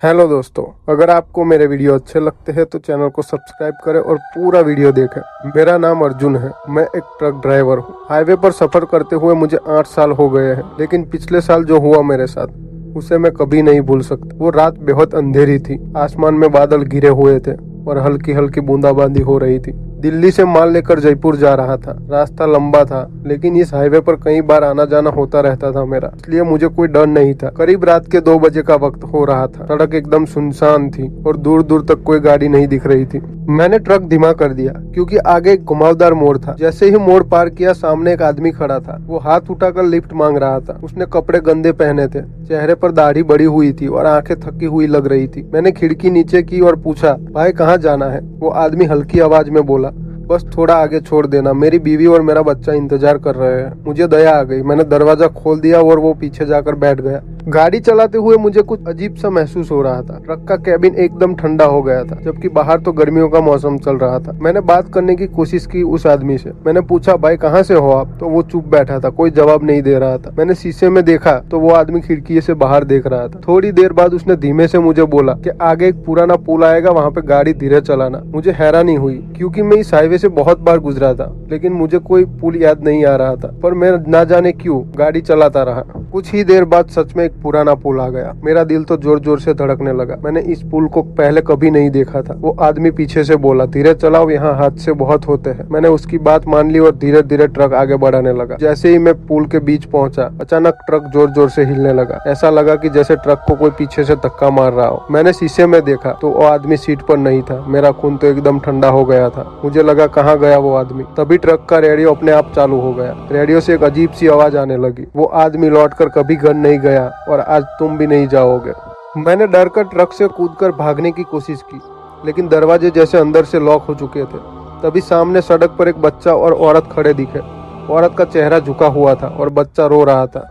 Hello दोस्तों, अगर आपको मेरे वीडियो अच्छे लगते हैं तो चैनल को सब्सक्राइब करें और पूरा वीडियो देखें। मेरा नाम अर्जुन है, मैं एक ट्रक ड्राइवर हूँ। हाईवे पर सफर करते हुए मुझे 8 साल हो गए हैं, लेकिन पिछले साल जो हुआ मेरे साथ उसे मैं कभी नहीं भूल सकता। वो रात बेहद अंधेरी थी, आसमान में बादल घिरे हुए थे और हल्की हल्की बूंदाबांदी हो रही थी। दिल्ली से माल लेकर जयपुर जा रहा था। रास्ता लंबा था, लेकिन इस हाईवे पर कई बार आना जाना होता रहता था मेरा, इसलिए मुझे कोई डर नहीं था। करीब रात के 2 बजे का वक्त हो रहा था। सड़क एकदम सुनसान थी और दूर दूर तक कोई गाड़ी नहीं दिख रही थी। मैंने ट्रक धीमा कर दिया क्योंकि आगे एक घुमावदार मोड़ था। जैसे ही मोड़ पार किया, सामने एक आदमी खड़ा था। वो हाथ उठाकर लिफ्ट मांग रहा था। उसने कपड़े गंदे पहने थे, चेहरे पर दाढ़ी बड़ी हुई थी और आंखें थकी हुई लग रही थी। मैंने खिड़की नीचे की और पूछा, भाई कहाँ जाना है? वो आदमी हल्की आवाज में बोला, बस थोड़ा आगे छोड़ देना, मेरी बीवी और मेरा बच्चा इंतजार कर रहे हैं। मुझे दया आ गई, मैंने दरवाजा खोल दिया और वो पीछे जाकर बैठ गया। गाड़ी चलाते हुए मुझे कुछ अजीब सा महसूस हो रहा था। ट्रक का कैबिन एकदम ठंडा हो गया था, जबकि बाहर तो गर्मियों का मौसम चल रहा था। मैंने बात करने की कोशिश की उस आदमी से। मैंने पूछा, भाई कहाँ से हो आप? तो वो चुप बैठा था, कोई जवाब नहीं दे रहा था। मैंने शीशे में देखा तो वो आदमी खिड़की से बाहर देख रहा था। थोड़ी देर बाद उसने धीमे से मुझे बोला कि आगे एक पुराना पुल आएगा, वहाँ पे गाड़ी धीरे चलाना। मुझे हैरानी हुई क्योंकि मैं इस हाईवे से बहुत बार गुजरा था, लेकिन मुझे कोई पुल याद नहीं आ रहा था। पर मैं ना जाने क्यों गाड़ी चलाता रहा। कुछ ही देर बाद सच में एक पुराना पुल आ गया। मेरा दिल तो जोर जोर से धड़कने लगा। मैंने इस पुल को पहले कभी नहीं देखा था। वो आदमी पीछे से बोला, धीरे चलाओ, यहाँ हादसे बहुत होते हैं। मैंने उसकी बात मान ली और धीरे धीरे ट्रक आगे बढ़ाने लगा। जैसे ही मैं पुल के बीच पहुंचा, अचानक ट्रक जोर जोर से हिलने लगा। ऐसा लगा कि जैसे ट्रक को कोई पीछे से धक्का मार रहा हो। मैंने शीशे में देखा तो वो आदमी सीट पर नहीं था। मेरा खून तो एकदम ठंडा हो गया था। मुझे लगा कहाँ गया वो आदमी। तभी ट्रक का रेडियो अपने आप चालू हो गया। रेडियो से एक अजीब सी आवाज आने लगी, वो आदमी लौटकर कभी घर नहीं गया और आज तुम भी नहीं जाओगे। मैंने डर कर ट्रक से कूदकर भागने की कोशिश की, लेकिन दरवाजे जैसे अंदर से लॉक हो चुके थे। तभी सामने सड़क पर एक बच्चा और औरत खड़े दिखे। औरत का चेहरा झुका हुआ था और बच्चा रो रहा था।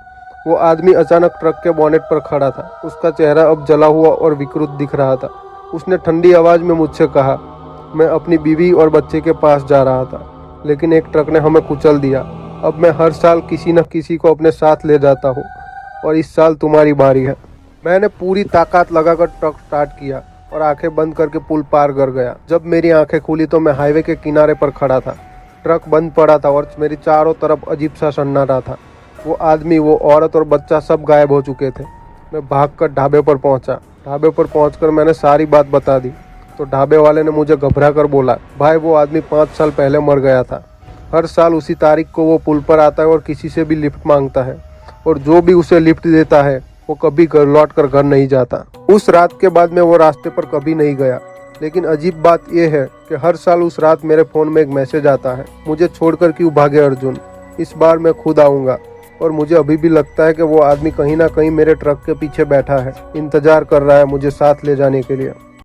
वो आदमी अचानक ट्रक के बोनेट पर खड़ा था। उसका चेहरा अब जला हुआ और विकृत दिख रहा था। उसने ठंडी आवाज में मुझसे कहा, मैं अपनी बीवी और बच्चे के पास जा रहा था, लेकिन एक ट्रक ने हमें कुचल दिया। अब मैं हर साल किसी न किसी को अपने साथ ले जाता हूँ और इस साल तुम्हारी बारी है। मैंने पूरी ताकत लगाकर ट्रक स्टार्ट किया और आंखें बंद करके पुल पार कर गया। जब मेरी आंखें खुली तो मैं हाईवे के किनारे पर खड़ा था। ट्रक बंद पड़ा था और मेरी चारों तरफ अजीब सा सन्नाटा था। वो आदमी, वो औरत और बच्चा सब गायब हो चुके थे। मैं भागकर ढाबे पर पहुंचा। ढाबे पर पहुंचकर मैंने सारी बात बता दी तो ढाबे वाले ने मुझे घबरा कर बोला, भाई वो आदमी 5 साल पहले मर गया था। हर साल उसी तारीख को वो पुल पर आता है और किसी से भी लिफ्ट मांगता है, और जो भी उसे लिफ्ट देता है वो कभी लौट कर घर नहीं जाता। उस रात के बाद मैं वो रास्ते पर कभी नहीं गया। लेकिन अजीब बात यह है कि हर साल उस रात मेरे फोन में एक मैसेज आता है, मुझे छोड़कर क्यों भागे अर्जुन, इस बार मैं खुद आऊँगा। और मुझे अभी भी लगता है कि वो आदमी कहीं ना कहीं मेरे ट्रक के पीछे बैठा है, इंतजार कर रहा है मुझे साथ ले जाने के लिए।